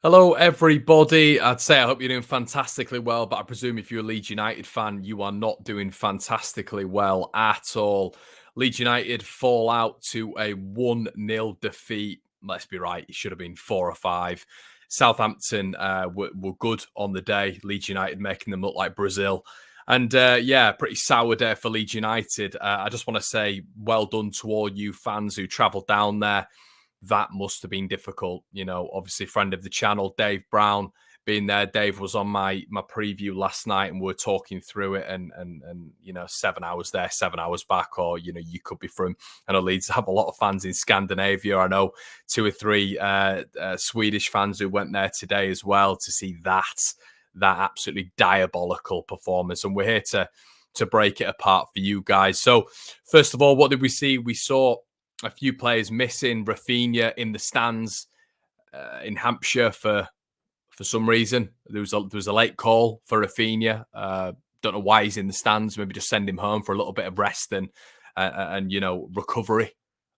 Hello, everybody. I'd say I hope you're doing fantastically well, but I presume if you're a Leeds United fan, you are not doing fantastically well at all. Leeds United fall out to a 1-0 defeat. Let's be right, it should have been 4 or 5. Southampton were good on the day. Leeds United making them look like Brazil. And yeah, pretty sour day for Leeds United. I just want to say well done to all you fans who travelled down there. That must have been difficult. Obviously, friend of the channel, Dave Brown, being there. Dave was on my preview last night, and we are talking through it. And 7 hours there, 7 hours back, or you could be from. I know Leeds have a lot of fans in Scandinavia. I know 2 or 3 Swedish fans who went there today as well to see that absolutely diabolical performance. And we're here to break it apart for you guys. So, first of all, what did we see? We saw a few players missing. Rafinha in the stands in Hampshire for some reason. There was a late call for Rafinha. Don't know why he's in the stands. Maybe just send him home for a little bit of rest and recovery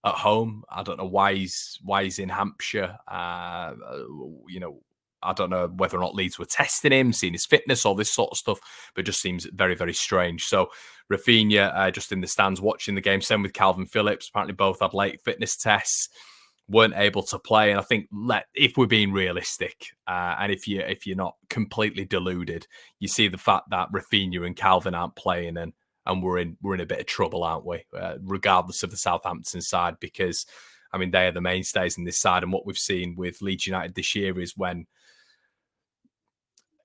at home. I don't know why he's in Hampshire. I don't know whether or not Leeds were testing him, seeing his fitness, all this sort of stuff, but it just seems very, very strange. So Rafinha just in the stands watching the game. Same with Calvin Phillips. Apparently both had late fitness tests, weren't able to play. And I think if we're being realistic, and if you're not completely deluded, you see the fact that Rafinha and Calvin aren't playing, and we're in a bit of trouble, aren't we? Regardless of the Southampton side, because I mean they are the mainstays in this side, and what we've seen with Leeds United this year is when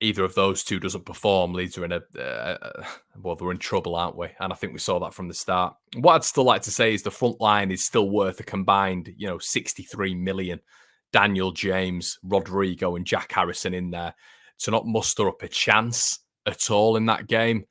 either of those two doesn't perform, Leeds are in they're in trouble, aren't we? And I think we saw that from the start. What I'd still like to say is the front line is still worth a combined, 63 million. Daniel James, Rodrigo, and Jack Harrison in there to not muster up a chance at all in that game.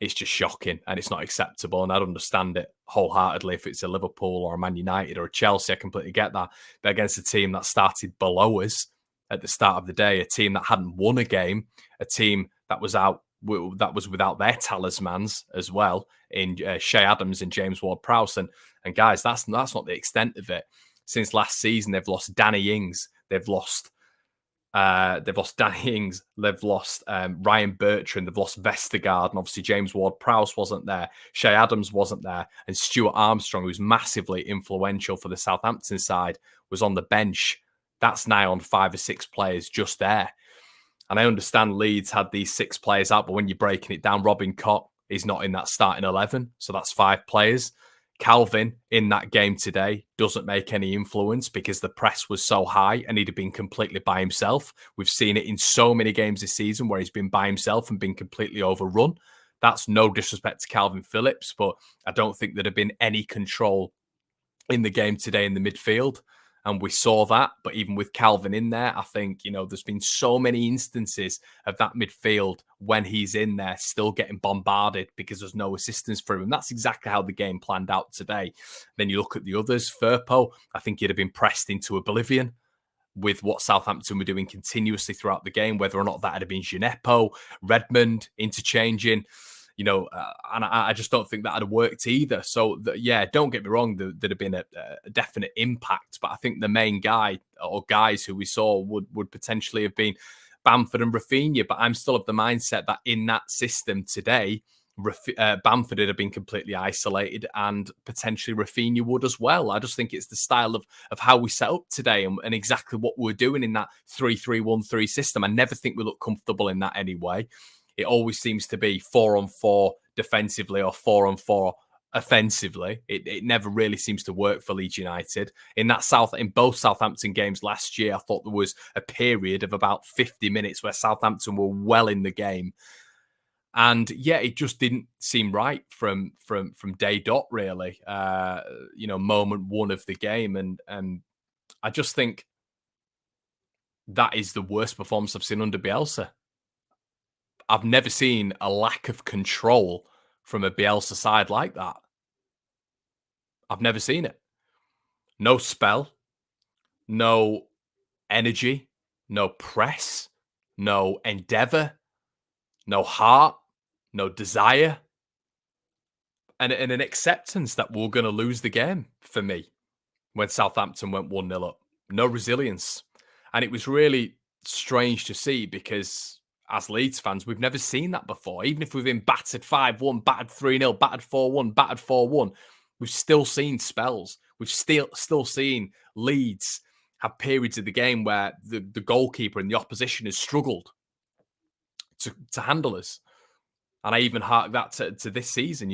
It's just shocking and it's not acceptable. And I'd understand it wholeheartedly if it's a Liverpool or a Man United or a Chelsea. I completely get that. But against a team that started below us at the start of the day, a team that hadn't won a game, a team that was without their talismans as well in Shea Adams and James Ward-Prowse. And guys, that's not the extent of it. Since last season, they've lost Danny Ings, they've lost Danny Ings, they've lost Ryan Bertrand, they've lost Vestergaard, and obviously James Ward-Prowse wasn't there, Shea Adams wasn't there, and Stuart Armstrong, who's massively influential for the Southampton side, was on the bench. That's now on 5 or 6 players just there. And I understand Leeds had these 6 players out, but when you're breaking it down, Robin Koch is not in that starting 11. So that's 5 players. Calvin in that game today doesn't make any influence because the press was so high and he'd have been completely by himself. We've seen it in so many games this season where he's been by himself and been completely overrun. That's no disrespect to Calvin Phillips, but I don't think there'd have been any control in the game today in the midfield. And we saw that. But even with Calvin in there, I think, there's been so many instances of that midfield when he's in there still getting bombarded because there's no assistance for him. And that's exactly how the game planned out today. Then you look at the others. Firpo, I think he'd have been pressed into oblivion with what Southampton were doing continuously throughout the game, whether or not that had been Gineppo, Redmond interchanging. And I just don't think that had worked either. So, yeah, don't get me wrong, there'd have been a definite impact. But I think the main guy or guys who we saw would potentially have been Bamford and Rafinha. But I'm still of the mindset that in that system today, Bamford would have been completely isolated and potentially Rafinha would as well. I just think it's the style of how we set up today and exactly what we're doing in that 3-3-1-3 system. I never think we look comfortable in that anyway. It always seems to be 4-on-4 defensively or 4-on-4 offensively. It never really seems to work for Leeds United. In both Southampton games last year, I thought there was a period of about 50 minutes where Southampton were well in the game. And yeah, it just didn't seem right from day dot, really. Moment one of the game. And I just think that is the worst performance I've seen under Bielsa. I've never seen a lack of control from a Bielsa side like that. I've never seen it. No spell, no energy, no press, no endeavour, no heart, no desire, and an acceptance that we're going to lose the game for me when Southampton went 1-0 up. No resilience. And it was really strange to see because as Leeds fans, we've never seen that before. Even if we've been battered 5-1, battered 3-0, battered 4-1, battered 4-1, we've still seen spells. We've still seen Leeds have periods of the game where the goalkeeper and the opposition has struggled to handle us. And I even hark that to this season,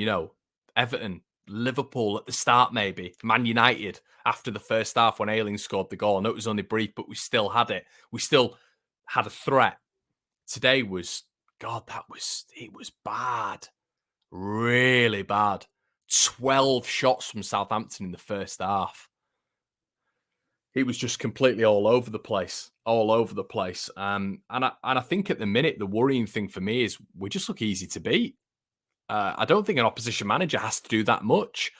Everton, Liverpool at the start, maybe Man United after the first half when Ayling scored the goal. I know it was only brief, but we still had it. We still had a threat. Today was, God, it was bad. Really bad. 12 shots from Southampton in the first half. It was just completely all over the place. And I think at the minute, the worrying thing for me is we just look easy to beat. I don't think an opposition manager has to do that much.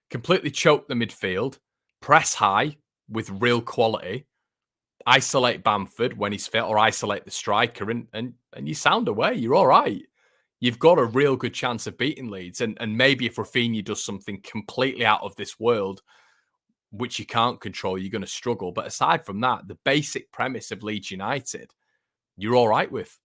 Completely choke the midfield, press high with real quality, isolate Bamford when he's fit, or isolate the striker, and you sound away. You're all right. You've got a real good chance of beating Leeds. And maybe if Rafinha does something completely out of this world, which you can't control, you're going to struggle. But aside from that, the basic premise of Leeds United, you're all right with.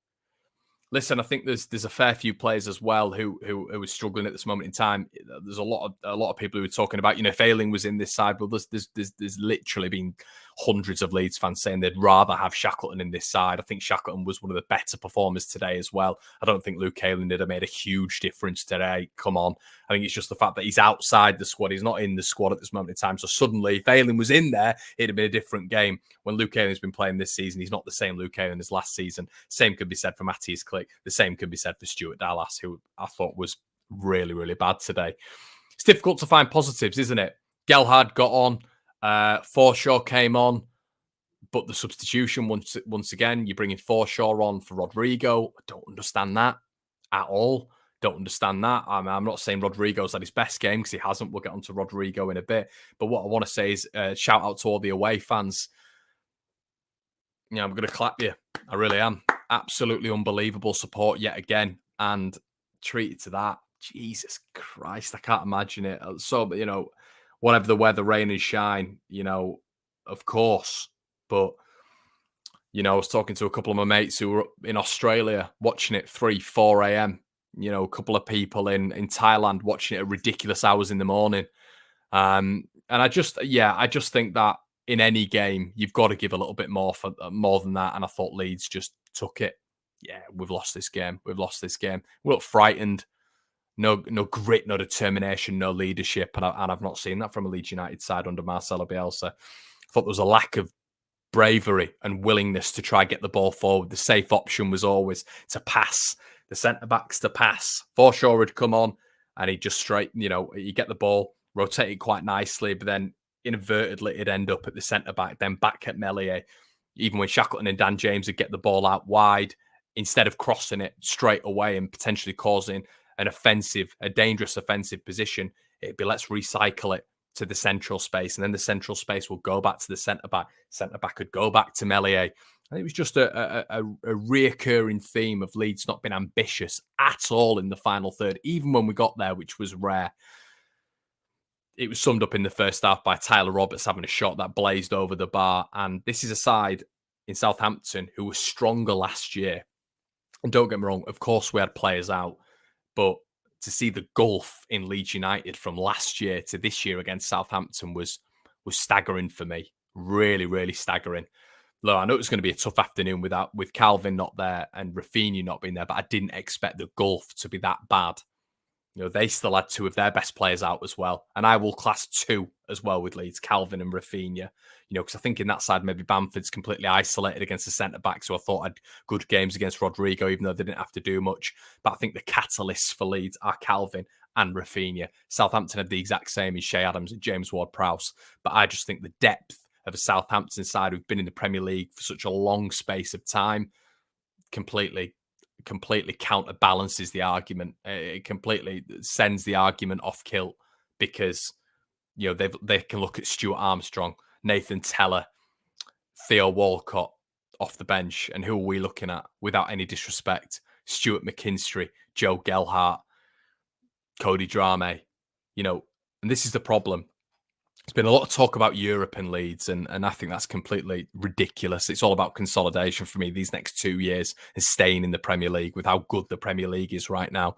Listen, I think there's a fair few players as well who are struggling at this moment in time. There's a lot of people who are talking about, if Ayling was in this side, well, there's literally been hundreds of Leeds fans saying they'd rather have Shackleton in this side. I think Shackleton was one of the better performers today as well. I don't think Luke Ayling did have made a huge difference today. Come on. I think it's just the fact that he's outside the squad. He's not in the squad at this moment in time. So suddenly, if Ayling was in there, it'd have been a different game. When Luke Ayling's been playing this season, he's not the same Luke Ayling as last season. Same could be said for Matthias Klick. The same could be said for Stuart Dallas, who I thought was really, really bad today. It's difficult to find positives, isn't it? Gelhardt got on. Forshaw came on. But the substitution, once again, you're bringing Forshaw on for Rodrigo. I don't understand that at all. Don't understand that. I'm not saying Rodrigo's had his best game because he hasn't. We'll get on to Rodrigo in a bit. But what I want to say is shout out to all the away fans. I'm going to clap you. I really am. Absolutely unbelievable support yet again. And treated to that. Jesus Christ, I can't imagine it. So, whatever the weather, rain and shine, of course. But, I was talking to a couple of my mates who were in Australia watching it 3, 4 a.m. A couple of people in Thailand watching it at ridiculous hours in the morning. And I just think that in any game, you've got to give a little bit more for more than that. And I thought Leeds just took it. Yeah, we've lost this game. We look frightened. No grit, no determination, no leadership. And I've not seen that from a Leeds United side under Marcelo Bielsa. I thought there was a lack of bravery and willingness to try get the ball forward. The safe option was always to pass. The centre-backs to pass. Forshaw had come on and he'd just straight, you get the ball, rotate it quite nicely, but then inadvertently it'd end up at the centre-back, then back at Meslier. Even when Shackleton and Dan James would get the ball out wide, instead of crossing it straight away and potentially causing a dangerous offensive position, it'd be let's recycle it to the central space, and then the central space will go back to the centre-back. Centre-back could go back to Meslier. And it was just a reoccurring theme of Leeds not being ambitious at all in the final third, even when we got there, which was rare. It was summed up in the first half by Tyler Roberts having a shot that blazed over the bar. And this is a side in Southampton who was stronger last year. And don't get me wrong, of course we had players out, but to see the gulf in Leeds United from last year to this year against Southampton was staggering for me. Really, really staggering. Look, I know it was going to be a tough afternoon with Calvin not there and Rafinha not being there, but I didn't expect the gulf to be that bad. They still had 2 of their best players out as well. And I will class 2 as well with Leeds, Calvin and Rafinha. Because I think in that side, maybe Bamford's completely isolated against the centre-back. So I thought I'd good games against Rodrigo, even though they didn't have to do much. But I think the catalysts for Leeds are Calvin and Rafinha. Southampton had the exact same as Shea Adams and James Ward-Prowse. But I just think the depth of a Southampton side who've been in the Premier League for such a long space of time completely counterbalances the argument. It completely sends the argument off kilt because they can look at Stuart Armstrong, Nathan Teller, Theo Walcott off the bench, and who are we looking at? Without any disrespect, Stuart McKinstry, Joe Gelhardt, Cody Drame. And this is the problem. There's been a lot of talk about Europe and Leeds, and I think that's completely ridiculous. It's all about consolidation for me these next 2 years and staying in the Premier League with how good the Premier League is right now.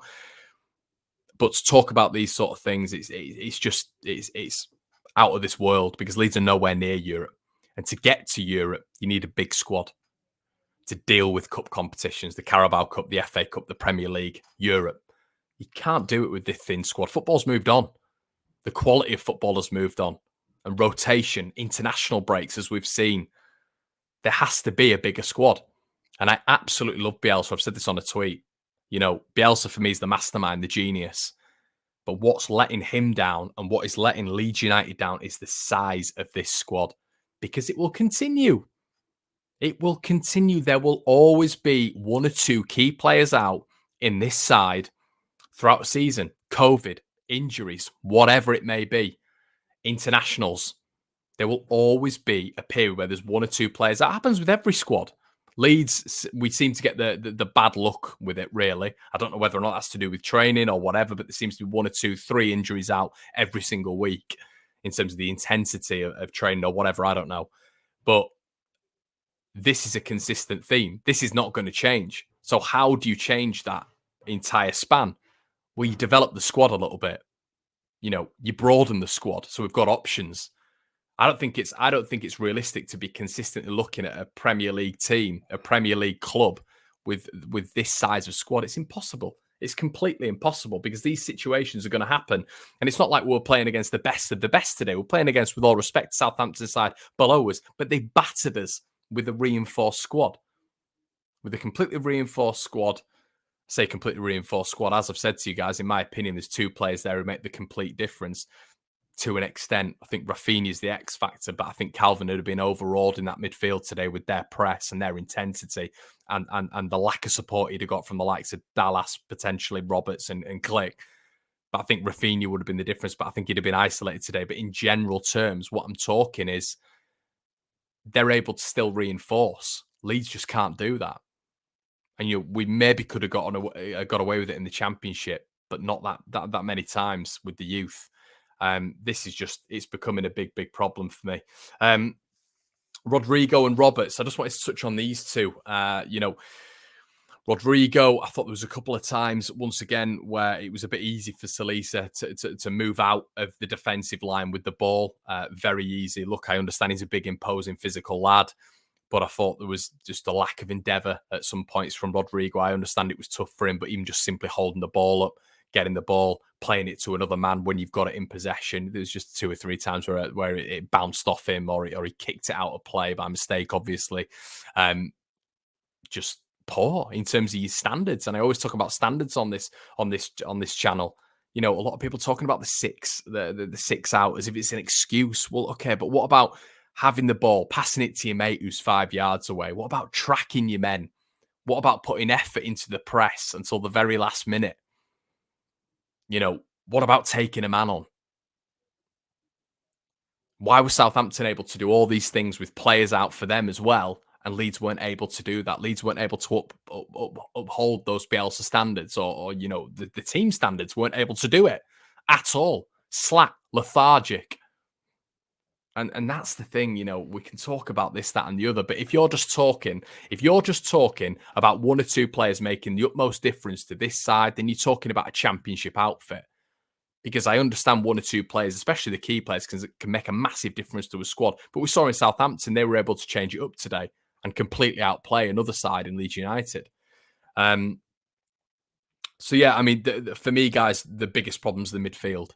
But to talk about these sort of things, it's out of this world because Leeds are nowhere near Europe. And to get to Europe, you need a big squad to deal with cup competitions, the Carabao Cup, the FA Cup, the Premier League, Europe. You can't do it with this thin squad. Football's moved on. The quality of football has moved on. And rotation, international breaks, as we've seen, there has to be a bigger squad. And I absolutely love Bielsa. I've said this on a tweet. You know, Bielsa for me is the mastermind, the genius. But what's letting him down and what is letting Leeds United down is the size of this squad, because it will continue. It will continue. There will always be one or two key players out in this side throughout the season. COVID, injuries, whatever it may be, internationals. There will always be a period where there's one or two players. That happens with every squad. Leeds, we seem to get the bad luck with it, really. I don't know whether or not that's to do with training or whatever, but there seems to be one or two, three injuries out every single week in terms of the intensity of training or whatever. I don't know. But this is a consistent theme. This is not going to change. So how do you change that entire span? Well, you develop the squad a little bit. You know, you broaden the squad. So we've got options. I don't think it's realistic to be consistently looking at a Premier League team, a Premier League club with this size of squad. It's impossible. It's completely impossible because these situations are going to happen. And it's not like we're playing against the best of the best today. We're playing against, with all respect, Southampton side below us, but they battered us with a reinforced squad. With a completely reinforced squad, say completely reinforced squad, as I've said to you guys, in my opinion, there's two players there who make the complete difference. To an extent, I think Rafinha's the X factor, but I think Calvin would have been overawed in that midfield today with their press and their intensity and the lack of support he'd have got from the likes of Dallas, potentially Roberts and Click. But I think Rafinha would have been the difference, but I think he'd have been isolated today. But in general terms, what I'm talking is they're able to still reinforce. Leeds just can't do that. And we maybe could have got away with it in the Championship, but not that many times with the youth. This is it's becoming a big problem for me. Rodrigo and Roberts, I just wanted to touch on these two. Rodrigo, I thought there was a couple of times, once again, where it was a bit easy for Salisa to move out of the defensive line with the ball. Very easy. Look, I understand he's a big, imposing, physical lad, but I thought there was just a lack of endeavour at some points from Rodrigo. I understand it was tough for him, but even just simply holding the ball up, getting the ball, playing it to another man when you've got it in possession. There's just 2 or 3 times where it bounced off him or he kicked it out of play by mistake, obviously. Just poor in terms of your standards. And I always talk about standards on this channel. You know, a lot of people talking about the 6 out as if it's an excuse. Well, okay, but what about having the ball, passing it to your mate who's 5 yards away? What about tracking your men? What about putting effort into the press until the very last minute? You know, what about taking a man on? Why was Southampton able to do all these things with players out for them as well, and Leeds weren't able to do that? Leeds weren't able to uphold those Bielsa standards or the team standards, weren't able to do it at all. Slack, lethargic. And that's the thing, we can talk about this, that, and the other. But if you're just talking about 1 or 2 players making the utmost difference to this side, then you're talking about a championship outfit. Because I understand 1 or 2 players, especially the key players, can make a massive difference to a squad. But we saw in Southampton, they were able to change it up today and completely outplay another side in Leeds United. So yeah, I mean, for me, guys, the biggest problem's the midfield.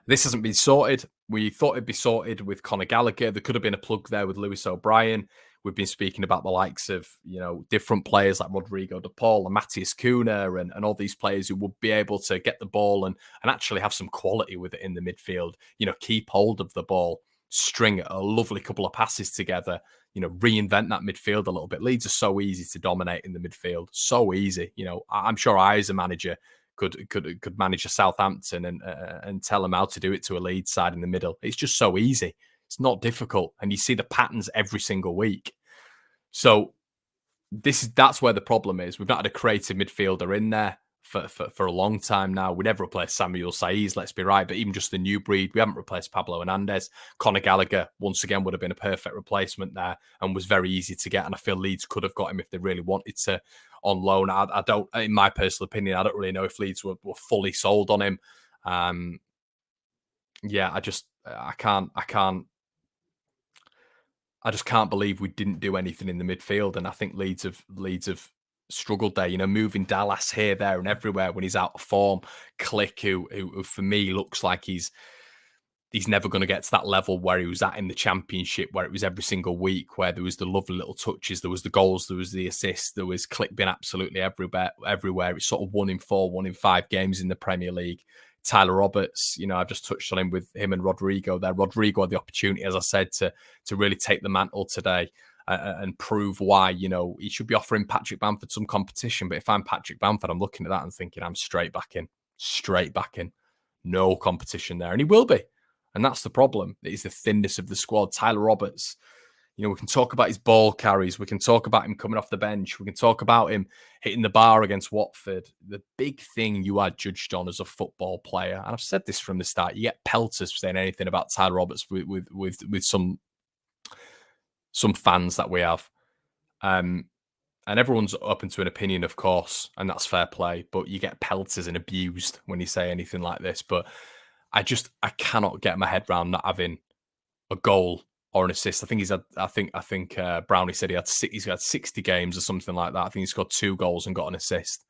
This hasn't been sorted. We thought it'd be sorted with Conor Gallagher. There could have been a plug there with Lewis O'Brien. We've been speaking about the likes of, different players like Rodrigo de Paul and Matthias Cunha and all these players who would be able to get the ball and actually have some quality with it in the midfield. Keep hold of the ball, string a lovely couple of passes together, reinvent that midfield a little bit. Leeds are so easy to dominate in the midfield. So easy. I'm sure I, as a manager, could manage a Southampton and tell them how to do it to a Leeds side in the middle. It's just so easy. It's not difficult, and you see the patterns every single week. So that's where the problem is. We've not had a creative midfielder in there. for a long time now. We never replaced Samuel Saiz, let's be right, but even just the new breed, we haven't replaced Pablo Hernandez. Conor Gallagher, once again, would have been a perfect replacement there and was very easy to get. And I feel Leeds could have got him if they really wanted to on loan. I don't, in my personal opinion, I don't really know if Leeds were fully sold on him. Yeah, I just can't believe we didn't do anything in the midfield. And I think Leeds have struggled there, moving Dallas here, there, and everywhere when he's out of form. Click, who for me looks like he's never going to get to that level where he was at in the Championship, where it was every single week, where there was the lovely little touches, there was the goals, there was the assists, there was Click being absolutely everywhere. It's sort of 1 in 4, 1 in 5 games in the Premier League. Tyler Roberts, I've just touched on him with him and Rodrigo there. Rodrigo had the opportunity, as I said, to really take the mantle today and prove why, he should be offering Patrick Bamford some competition. But if I'm Patrick Bamford, I'm looking at that and thinking I'm straight back in. No competition there. And he will be. And that's the problem. It is the thinness of the squad. Tyler Roberts, we can talk about his ball carries. We can talk about him coming off the bench. We can talk about him hitting the bar against Watford. The big thing you are judged on as a football player, and I've said this from the start, you get pelters for saying anything about Tyler Roberts with some fans that we have. And everyone's open to an opinion, of course, and that's fair play. But you get pelters and abused when you say anything like this. But I cannot get my head around not having a goal or an assist. I think he's had. I think Brownie said he's had 60 games or something like that. I think he's scored 2 goals and got an assist.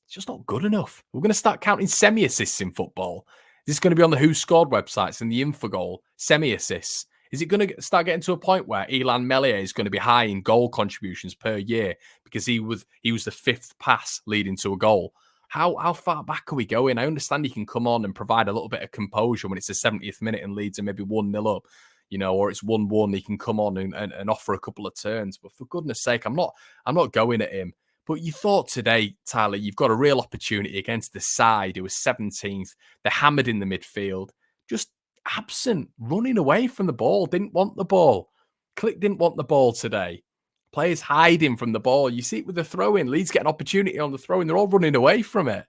It's just not good enough. We're going to start counting semi-assists in football. Is this going to be on the Who Scored websites and the info goal semi-assists? Is it going to start getting to a point where Ilan Meslier is going to be high in goal contributions per year because he was the 5th pass leading to a goal? How far back are we going? I understand he can come on and provide a little bit of composure when it's the 70th minute and Leeds are maybe 1-0 up, or it's 1-1. He can come on and offer a couple of turns. But for goodness sake, I'm not going at him. But you thought today, Tyler, you've got a real opportunity against the side who was 17th. They're hammered in the midfield, just absent, running away from the ball, didn't want the ball. Click didn't want the ball today. Players hiding from the ball. You see it with the throw-in. Leeds get an opportunity on the throw-in. They're all running away from it.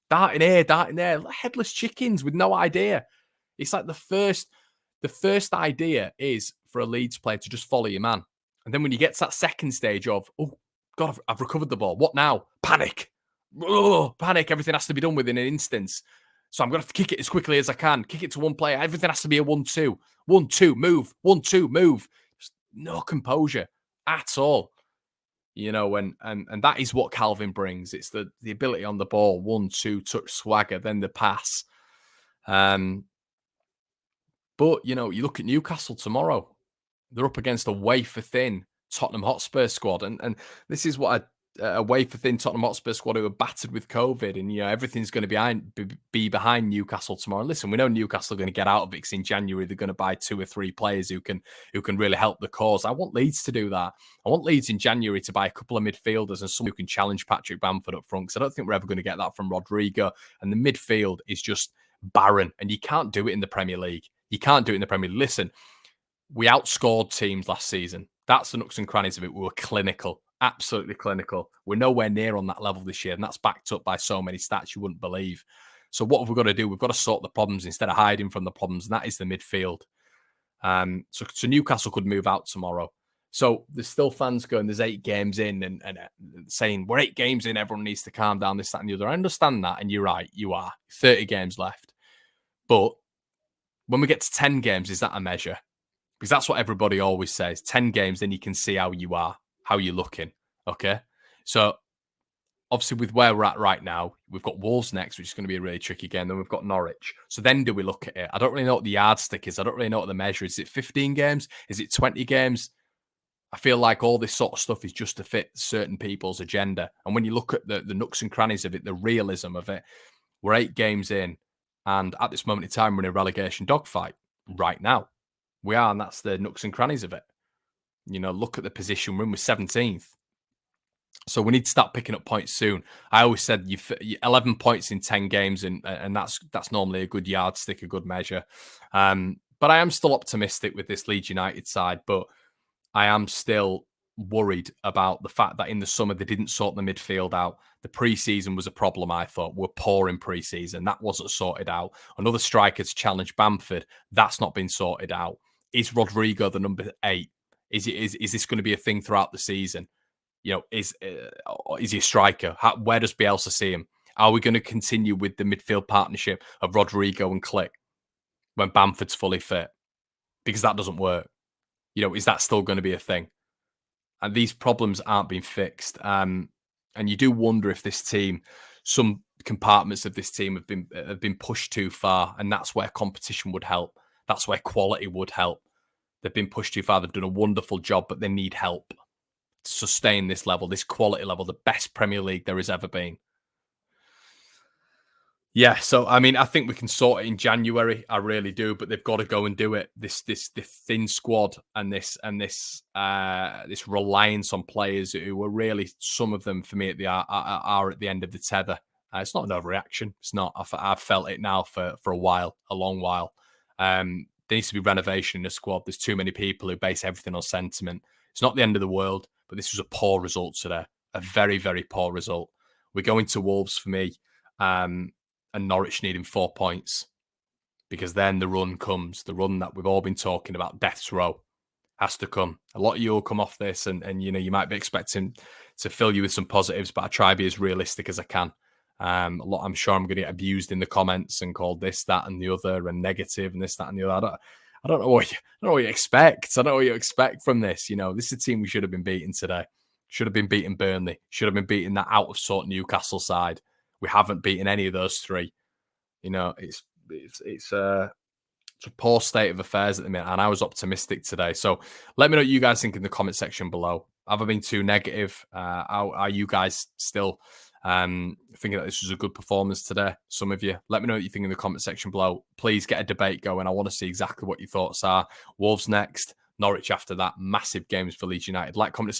Darting here, darting there. Headless chickens with no idea. It's like the first idea is for a Leeds player to just follow your man. And then when you get to that second stage of, oh, God, I've recovered the ball. What now? Panic. Oh, panic. Everything has to be done within an instance. So I'm going to have to kick it as quickly as I can. Kick it to one player. Everything has to be a 1-2. 1-2, move. 1-2, move. Just no composure at all. And that is what Calvin brings. It's the ability on the ball. 1-2, touch swagger, then the pass. But, you look at Newcastle tomorrow. They're up against a wafer-thin Tottenham Hotspur squad. And this is what a wafer-thin Tottenham Hotspur squad who are battered with COVID. And, everything's going to be behind Newcastle tomorrow. And listen, we know Newcastle are going to get out of it because in January they're going to buy 2 or 3 players who can really help the cause. I want Leeds to do that. I want Leeds in January to buy a couple of midfielders and someone who can challenge Patrick Bamford up front, because I don't think we're ever going to get that from Rodrigo. And the midfield is just barren. And you can't do it in the Premier League. You can't do it in the Premier League. Listen, we outscored teams last season. That's the nooks and crannies of it. We were clinical, absolutely clinical. We're nowhere near on that level this year, and that's backed up by so many stats you wouldn't believe. So what have we got to do? We've got to sort the problems instead of hiding from the problems, and that is the midfield. So Newcastle could move out tomorrow. So there's still fans going, there's 8 games in and saying, we're 8 games in, everyone needs to calm down, this, that, and the other. I understand that, and you're right, you are. 30 games left. But when we get to 10 games, is that a measure? Because that's what everybody always says. 10 games, then you can see how you are, how you're looking. Okay? So, obviously, with where we're at right now, we've got Wolves next, which is going to be a really tricky game. Then we've got Norwich. So then do we look at it? I don't really know what the yardstick is. I don't really know what the measure is. Is it 15 games? Is it 20 games? I feel like all this sort of stuff is just to fit certain people's agenda. And when you look at the nooks and crannies of it, the realism of it, we're 8 games in. And at this moment in time, we're in a relegation dogfight right now. We are, and that's the nooks and crannies of it. Look at the position we're in with 17th. So we need to start picking up points soon. I always said you 11 points in 10 games, and that's normally a good yardstick, a good measure. But I am still optimistic with this Leeds United side, but I am still worried about the fact that in the summer they didn't sort the midfield out. The pre-season was a problem, I thought. We're poor in pre-season. That wasn't sorted out. Another striker to challenge Bamford. That's not been sorted out. Is Rodrigo the number 8? Is this going to be a thing throughout the season? You know, is he a striker? Where does Bielsa see him? Are we going to continue with the midfield partnership of Rodrigo and Click when Bamford's fully fit? Because that doesn't work. You know, is that still going to be a thing? And these problems aren't being fixed. And you do wonder if this team, some compartments of this team have been pushed too far, and that's where competition would help. That's where quality would help. They've been pushed too far. They've done a wonderful job, but they need help to sustain this level, this quality level, the best Premier League there has ever been. Yeah, so I mean, I think we can sort it in January. I really do, but they've got to go and do it. This thin squad and this reliance on players who are really, some of them for me are at the end of the tether. It's not an overreaction. It's not. I've felt it now for a while, a long while. There needs to be renovation in the squad. There's too many people who base everything on sentiment. It's not the end of the world, but this was a poor result today. A very, very poor result. We're going to Wolves for me. And Norwich needing 4 points, because then the run comes, the run that we've all been talking about, death's row, has to come. A lot of you will come off this and you know, you might be expecting to fill you with some positives, but I try to be as realistic as I can. I'm sure I'm going to get abused in the comments and called this, that, and the other, and negative, and this, that, and the other. I don't know what you expect. I don't know what you expect from this. You know, this is a team we should have been beating today. Should have been beating Burnley. Should have been beating that out of sort Newcastle side. We haven't beaten any of those three. You know, it's a poor state of affairs at the minute, and I was optimistic today. So let me know what you guys think in the comment section below. Have I been too negative? Are you guys still thinking that this was a good performance today? Some of you. Let me know what you think in the comment section below. Please get a debate going. I want to see exactly what your thoughts are. Wolves next, Norwich after that. Massive games for Leeds United. Like, comment,